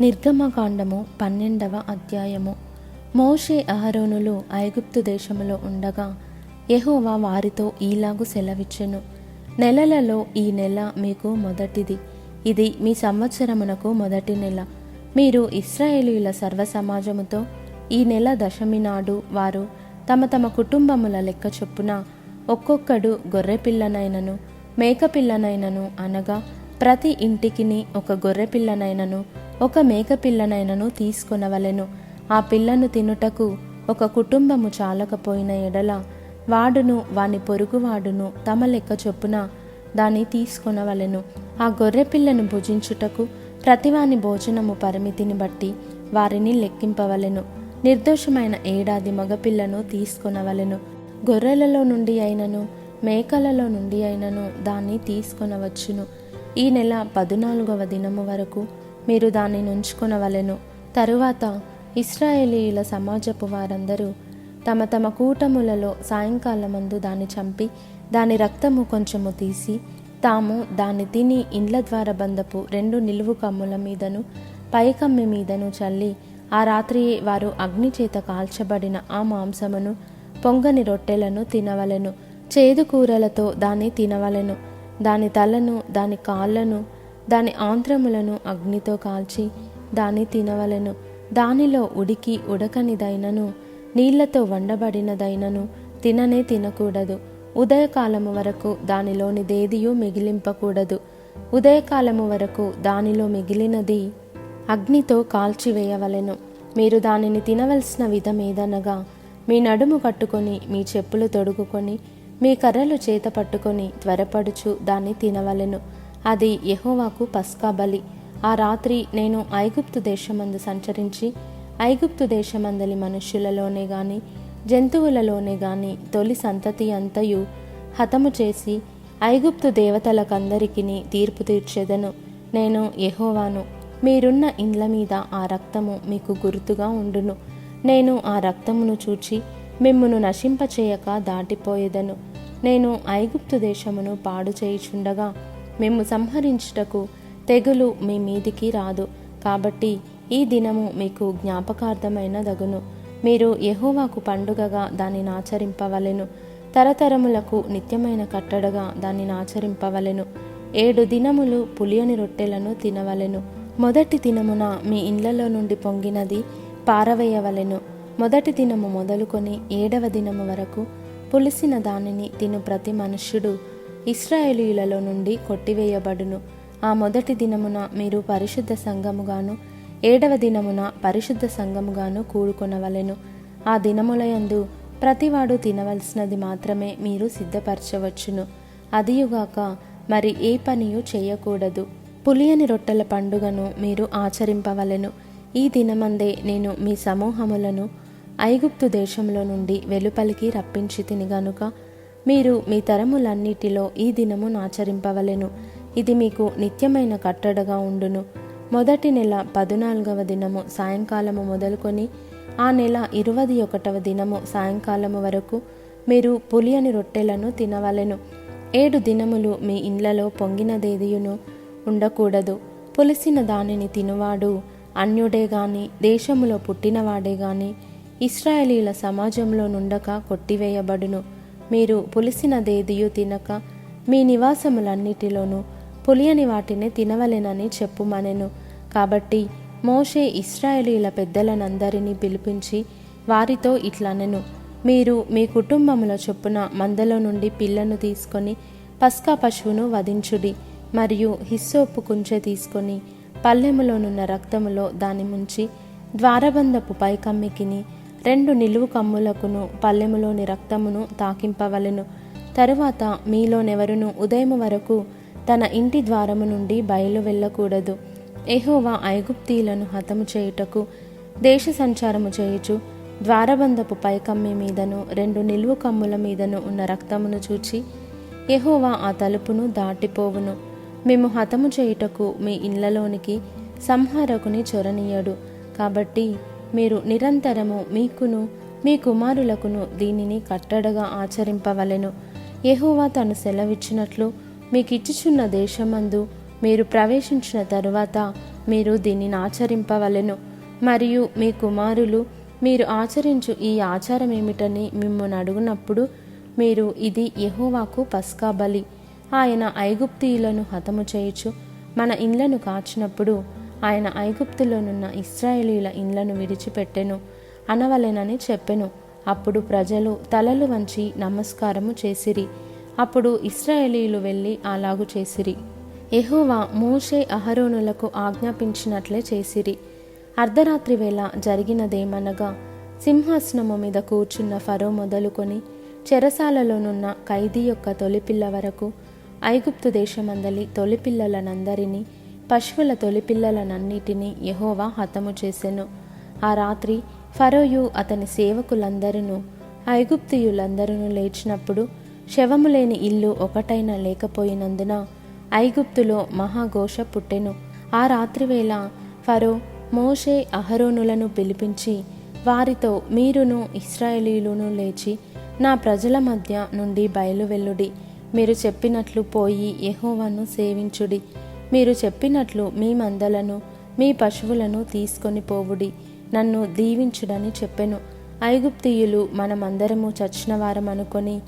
నిర్గమకాండము 12వ అధ్యాయము. మోషే అహరోనులు ఐగుప్తు దేశములో ఉండగా యెహోవా వారితో ఈలాగు సెలవిచ్చెను. నెలలలో ఈ నెల మీకు మొదటిది. ఇది మీ సంవత్సరమునకు మొదటి నెల. మీరు ఇశ్రాయేలీయుల సర్వ సమాజముతో ఈ నెల దశమి నాడు వారు తమ తమ కుటుంబముల లెక్క చొప్పున ఒక్కొక్కడు గొర్రెపిల్లనైనను మేకపిల్లనైనను అనగా ప్రతి ఇంటికిని ఒక గొర్రెపిల్లనైనను ఒక మేకపిల్లనైనను తీసుకొనవలెను. ఆ పిల్లను తినుటకు ఒక కుటుంబము చాలకపోయిన ఎడల వాడును వాని పొరుగువాడును తమ లెక్క చొప్పున దాన్ని తీసుకొనవలెను. ఆ గొర్రెపిల్లను భుజించుటకు ప్రతివాని భోజనము పరిమితిని బట్టి వారిని లెక్కింపవలెను. నిర్దోషమైన ఏడాది మగపిల్లను తీసుకొనవలెను. గొర్రెలలో నుండి అయినను మేకలలో నుండి అయినను దాన్ని తీసుకొనవచ్చును. ఈ నెల 14వ దినము వరకు మీరు దాన్ని నుంచుకొనవలెను. తరువాత ఇశ్రాయేలీయుల సమాజపు వారందరూ తమ తమ కూటములలో సాయంకాలమందు దాన్ని చంపి దాని రక్తము కొంచెము తీసి తాము దాన్ని తిని ఇండ్ల ద్వారబంధపు 2 నిలువు కమ్ముల మీదను పైకమ్మి మీదను చల్లి ఆ రాత్రియే వారు అగ్ని చేత కాల్చబడిన ఆ మాంసమును పొంగని రొట్టెలను తినవలెను. చేదు కూరలతో దాన్ని తినవలెను. దాని తలను దాని కాళ్ళను దాని ఆంత్రములను అగ్నితో కాల్చి దాన్ని తినవలెను. దానిలో ఉడికి ఉడకనిదైనను నీళ్లతో వండబడినదైనను తినకూడదు. ఉదయకాలము వరకు దానిలోని దేదియు మిగిలింపకూడదు. ఉదయకాలము వరకు దానిలో మిగిలినది అగ్నితో కాల్చివేయవలెను. మీరు దానిని తినవలసిన విధమేదనగా మీ నడుము కట్టుకొని మీ చెప్పులు తొడుగుకొని మీ కర్రలు చేత పట్టుకొని త్వరపడుచు దాన్ని తినవలెను. అది యెహోవాకు పస్కా బలి. ఆ రాత్రి నేను ఐగుప్తు దేశమందు సంచరించి ఐగుప్తు దేశమందలి మనుష్యులలోనే గాని జంతువులలోనే గాని తొలి సంతతి అంతయు హతము చేసి ఐగుప్తు దేవతలకందరికిని తీర్పు తీర్చెదను. నేను యెహోవాను. మీరున్న ఇండ్ల మీద ఆ రక్తము మీకు గుర్తుగా ఉండును. నేను ఆ రక్తమును చూచి మిమ్మును నశింపచేయక దాటిపోయేదను. నేను ఐగుప్తు దేశమును పాడు చేయుచుండగా మిమ్ము సంహరించుటకు తెగులు మీ మీదికి రాదు. కాబట్టి ఈ దినము మీకు జ్ఞాపకార్థమైన దగును. మీరు యెహోవాకు పండుగగా దానిని ఆచరింపవలెను. తరతరములకు నిత్యమైన కట్టడగా దానిని ఆచరింపవలెను. 7 దినములు పులియని రొట్టెలను తినవలెను. మొదటి దినమున మీ ఇండ్లలో నుండి పొంగినది పారవేయవలెను. మొదటి దినము మొదలుకొని 7వ దినము వరకు పులిసిన దానిని తిను ప్రతి మనుష్యుడు ఇశ్రాయేలీయులలో నుండి కొట్టివేయబడును. ఆ మొదటి దినమున మీరు పరిశుద్ధ సంఘముగాను 7వ దినమున పరిశుద్ధ సంఘముగాను కూడుకొనవలెను. ఆ దినములయందు ప్రతివాడు తినవలసినది మాత్రమే మీరు సిద్ధపరచవచ్చును. అదియుగాక మరి ఏ పనియు చేయకూడదు. పులియని రొట్టెల పండుగను మీరు ఆచరింపవలెను. ఈ దినమందే నేను మీ సమూహములను ఐగుప్తు దేశంలో నుండి వెలుపలికి రప్పించి తిని గనుక మీరు మీ తరములన్నిటిలో ఈ దినమును ఆచరింపవలెను. ఇది మీకు నిత్యమైన కట్టడగా ఉండును. మొదటి నెల 14వ దినము సాయంకాలము మొదలుకొని ఆ నెల 21వ దినము సాయంకాలము వరకు మీరు పులియని రొట్టెలను తినవలెను. 7 దినములు మీ ఇండ్లలో పొంగినదేదియును ఉండకూడదు. పులిసిన దానిని తినువాడు అన్యుడే గాని దేశములో పుట్టినవాడే గాని ఇశ్రాయేలీయుల సమాజంలో నుండక కొట్టివేయబడును. మీరు పులిసినదేదియు తినక మీ నివాసములన్నిటిలోనూ పులియని వాటిని తినవలెనని చెప్పుమనెను. కాబట్టి మోషే ఇశ్రాయేలీయుల పెద్దలనందరినీ పిలిపించి వారితో ఇట్లనెను. మీరు మీ కుటుంబముల చొప్పున మందలో నుండి పిల్లను తీసుకొని పస్కా పశువును వధించుడి. మరియు హిస్సోపు కుంచె తీసుకొని పల్లెములోనున్న రక్తములో దాని ముంచి ద్వారబంధపు పైకమ్మికిని 2 నిలువు కమ్ములకును పల్లెములోని రక్తమును తాకింపవలెను. తరువాత మీలోనెవరును ఉదయము వరకు తన ఇంటి ద్వారము నుండి బయలు వెళ్ళకూడదు. యెహోవా ఐగుప్తీయులను హతము చేయుటకు దేశ సంచారము చేయుచు ద్వారబంధపు పైకమ్మి మీదను 2 నిలువు కమ్ముల మీదను ఉన్న రక్తమును చూచి యెహోవా ఆ తలుపును దాటిపోవును. మేము హతము చేయుటకు మీ ఇండ్లలోనికి సంహారకుని చొరనీయడు. కాబట్టి మీరు నిరంతరము మీకును మీ కుమారులకును దీనిని కట్టడగా ఆచరింపవలెను. యెహోవా తను సెలవిచ్చినట్లు మీకిచ్చుచున్న దేశమందు మీరు ప్రవేశించిన తరువాత మీరు దీనిని ఆచరింపవలెను. మరియు మీ కుమారులు మీరు ఆచరించు ఈ ఆచారం ఏమిటని మిమ్మల్ని అడుగునప్పుడు మీరు, ఇది యెహోవాకు పస్కా బలి. ఆయన ఐగుప్తీయులను హతము చేయుచు మన ఇండ్లను కాచినప్పుడు ఆయన ఐగుప్తులోనున్న ఇశ్రాయేలీయుల ఇండ్లను విడిచిపెట్టెను అనవలెనని చెప్పెను. అప్పుడు ప్రజలు తలలు వంచి నమస్కారము చేసిరి. అప్పుడు ఇశ్రాయేలీయులు వెళ్ళి అలాగు చేసిరి. యెహోవా మోషే అహరోనులకు ఆజ్ఞాపించినట్లే చేసిరి. అర్ధరాత్రి వేళ జరిగినదేమనగా, సింహాసనము మీద కూర్చున్న ఫరో మొదలుకొని చెరసాలలోనున్న ఖైదీ యొక్క తొలిపిల్ల వరకు ఐగుప్తు దేశమందలి తొలిపిల్లలనందరినీ, పశువుల తొలిపిల్లలనన్నిటినీ యెహోవా హతము చేసెను. ఆ రాత్రి ఫరోయు అతని సేవకులందరూ ఐగుప్తీయులందరూ లేచినప్పుడు శవము లేని ఇల్లు ఒకటైనా లేకపోయినందున ఐగుప్తులో మహాఘోష పుట్టెను. ఆ రాత్రివేళ ఫరో మోషే అహరోనులను పిలిపించి వారితో, మీరును ఇశ్రాయేలీయులును లేచి నా ప్రజల మధ్య నుండి బయలువెల్లుడి. మీరు చెప్పినట్లు పోయి యెహోవాను సేవించుడి. మీరు చెప్పినట్లు మీ మందలను మీ పశువులను తీసుకొని పోవుడి. నన్ను దీవించుడని చెప్పెను. ఐగుప్తీయులు మనమందరము చచ్చిన వారం అనుకొని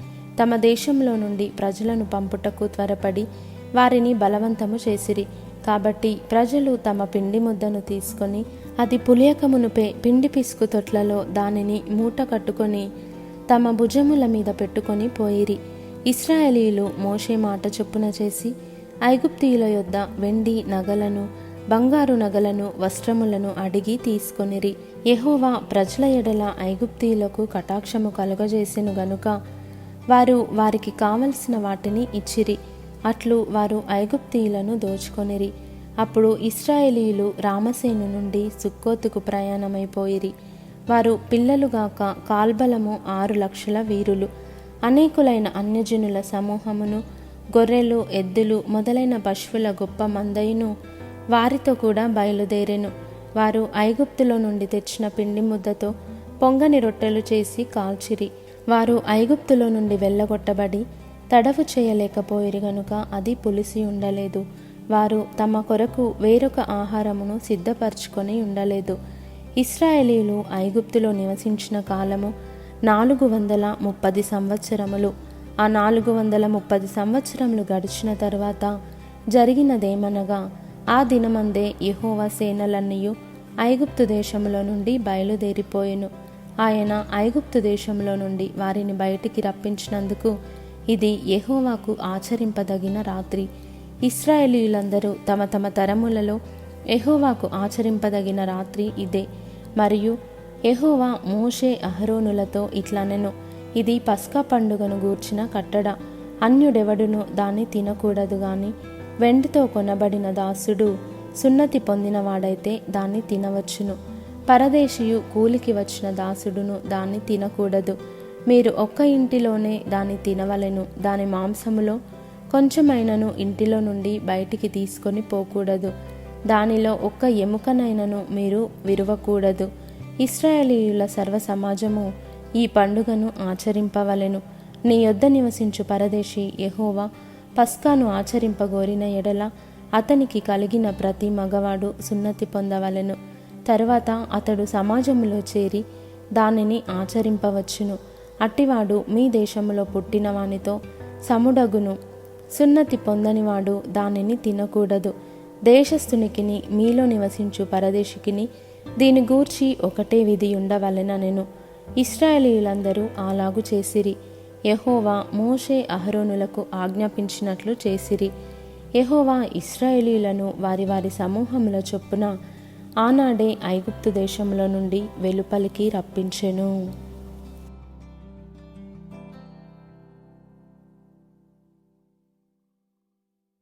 తమ దేశంలో నుండి ప్రజలను పంపుటకు త్వరపడి వారిని బలవంతము చేసిరి. కాబట్టి ప్రజలు తమ పిండి ముద్దను తీసుకొని అది పులియకమునుపే పిండి పిసుకు తొట్లలో దానిని మూట కట్టుకొని తమ భుజముల మీద పెట్టుకొని పోయిరి. ఇశ్రాయేలీయులు మోషే మాట చొప్పున చేసి ఐగుప్తీయుల యొద్ద వెండి నగలను, బంగారు నగలను, వస్త్రములను అడిగి తీసుకొనిరి. యెహోవా ప్రజల ఎడల ఐగుప్తీయులకు కటాక్షము కలుగజేసెను గనుక వారు వారికి కావలసిన వాటిని ఇచ్చిరి. అట్లు వారు ఐగుప్తీయులను దోచుకొనిరి. అప్పుడు ఇశ్రాయేలీయులు రామసేను నుండి సుక్కోతుకు ప్రయాణమైపోయిరి. వారు పిల్లలుగాక కాల్బలము 6,00,000 వీరులు, అనేకులైన అన్యజనుల సమూహమును, గొర్రెలు, ఎద్దులు మొదలైన పశువుల గొప్ప మందయును వారితో కూడా బయలుదేరెను. వారు ఐగుప్తులో నుండి తెచ్చిన పిండి ముద్దతో పొంగని రొట్టెలు చేసి కాల్చిరి. వారు ఐగుప్తులో నుండి వెళ్ళగొట్టబడి తడవు చేయలేకపోయిరి గనుక అది పులిసి ఉండలేదు. వారు తమ కొరకు వేరొక ఆహారమును సిద్ధపరచుకొని ఉండలేదు. ఇశ్రాయేలీయులు ఐగుప్తులో నివసించిన కాలము 430 సంవత్సరములు. ఆ 430 సంవత్సరములు గడిచిన తరువాత జరిగినదేమనగా, ఆ దినమందే యెహోవా సేనలన్నీయు ఐగుప్తు దేశములో నుండి బయలుదేరిపోయెను. ఆయన ఐగుప్తు దేశంలో నుండి వారిని బయటికి రప్పించినందుకు ఇది యెహోవాకు ఆచరింపదగిన రాత్రి. ఇశ్రాయేలీయులందరూ తమ తమ తరములలో యెహోవాకు ఆచరింపదగిన రాత్రి ఇదే. మరియు యెహోవా మోషే అహరోనులతో ఇట్లనెను, ఇది పస్కా పండుగను గూర్చిన కట్టడ. అన్యుడెవడును దాన్ని తినకూడదు గాని వెండితో కొనబడిన దాసుడు సున్నతి పొందినవాడైతే దాన్ని తినవచ్చును. పరదేశియు కూలికి వచ్చిన దాసుడును దాన్ని తినకూడదు. మీరు ఒక్క ఇంటిలోనే దాన్ని తినవలెను. దాని మాంసములో కొంచెమైనను ఇంటిలో నుండి బయటికి తీసుకొని పోకూడదు. దానిలో ఒక్క ఎముకనైనను మీరు విరువకూడదు. ఇశ్రాయేలీయుల సర్వ సమాజము ఈ పండుగను ఆచరింపవలెను. నీ యొద్ద నివసించు పరదేశి యెహోవా పస్కాను ఆచరింపగోరిన ఎడల అతనికి కలిగిన ప్రతి మగవాడు సున్నతి పొందవలెను. తరువాత అతడు సమాజములో చేరి దానిని ఆచరింపవచ్చును. అట్టివాడు మీ దేశములో పుట్టిన వానితో సముడగును. సున్నతి పొందనివాడు దానిని తినకూడదు. దేశస్థునికిని మీలో నివసించు పరదేశికిని దీని గూర్చి ఒకటే విధి ఉండవలెననెను. ఇశ్రాయేలీయులందరూ అలాగు చేసిరి. యెహోవా మోషే అహరోనులకు ఆజ్ఞాపించినట్లు చేసిరి. యెహోవా ఇశ్రాయేలీయులను వారి వారి సమూహముల చొప్పున ఆనాడే ఐగుప్తు దేశంలో నుండి వెలుపలికి రప్పించెను.